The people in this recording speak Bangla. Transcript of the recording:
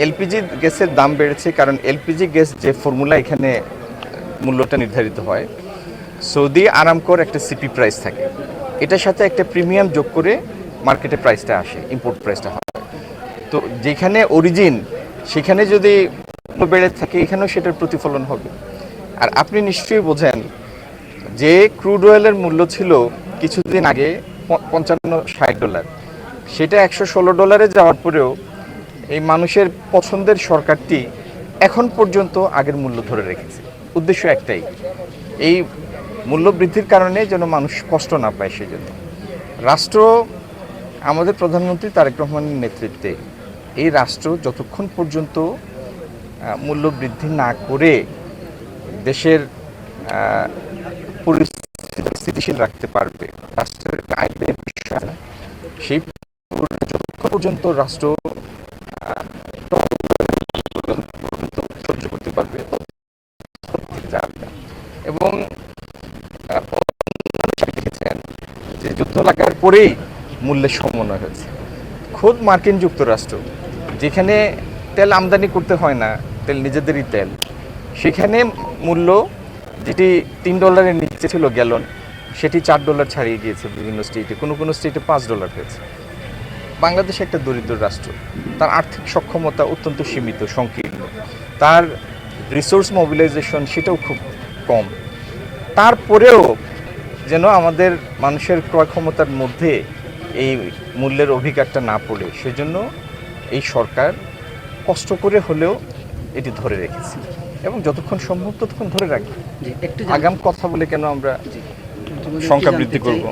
এলপিজি গ্যাসের দাম বেড়েছে কারণ এলপিজি গ্যাস যে ফর্মুলা এখানে মূল্যটা নির্ধারিত হয়, সৌদি আরামকোর একটা সিপি প্রাইস থাকে, এটার সাথে একটা প্রিমিয়াম যোগ করে মার্কেটে প্রাইসটা আসে, ইম্পোর্ট প্রাইসটা হয়। তো যেখানে অরিজিন সেখানে যদি বেড়ে থাকে এখানেও সেটার প্রতিফলন হবে। আর আপনি নিশ্চয়ই বোঝেন যে ক্রুড অয়েলের মূল্য ছিল কিছুদিন আগে $55-60, সেটা $116 যাওয়ার পরেও এই মানুষের পছন্দের সরকারটি এখন পর্যন্ত আগের মূল্য ধরে রেখেছে। উদ্দেশ্য একটাই, এই মূল্য বৃদ্ধির কারণে যেন মানুষ কষ্ট না পায়। সেই জন্য রাষ্ট্র, আমাদের প্রধানমন্ত্রী তারেক রহমানের নেতৃত্বে এই রাষ্ট্র যতক্ষণ পর্যন্ত মূল্য বৃদ্ধি না করে দেশের পরিস্থিতি স্থিতিশীল রাখতে পারবে, রাষ্ট্রের আয়ের বিষয় সেই যতক্ষণ পর্যন্ত রাষ্ট্র সহ্য করতে পারবে এবং দেখেছেন যে যুদ্ধ লাগার পরেই মূল্যের সমন্বয় হয়েছে। খোদ মার্কিন যুক্তরাষ্ট্র যেখানে তেল আমদানি করতে হয় না, তেল নিজেদেরই তেল, সেখানে মূল্য যেটি $3 নিচে ছিল গ্যালন, সেটি $4 ছাড়িয়ে গিয়েছে বিভিন্ন স্টেটে, কোনো কোনো স্টেটে $5 হয়েছে। বাংলাদেশ একটা দরিদ্র রাষ্ট্র, তার আর্থিক সক্ষমতা অত্যন্ত সীমিত, সংকীর্ণ, তার রিসোর্স মোবিলাইজেশন সেটাও খুব কম। তারপরেও যেন আমাদের মানুষের ক্রয় ক্ষমতার মধ্যে এই মূল্যের অধিকারটা না পড়ে, সেজন্য এই সরকার কষ্ট করে হলেও এটি ধরে রেখেছে এবং যতক্ষণ সম্ভব ততক্ষণ ধরে রাখবে। আগাম কথা বলে কেন আমরা সংখ্যা বৃদ্ধি করব?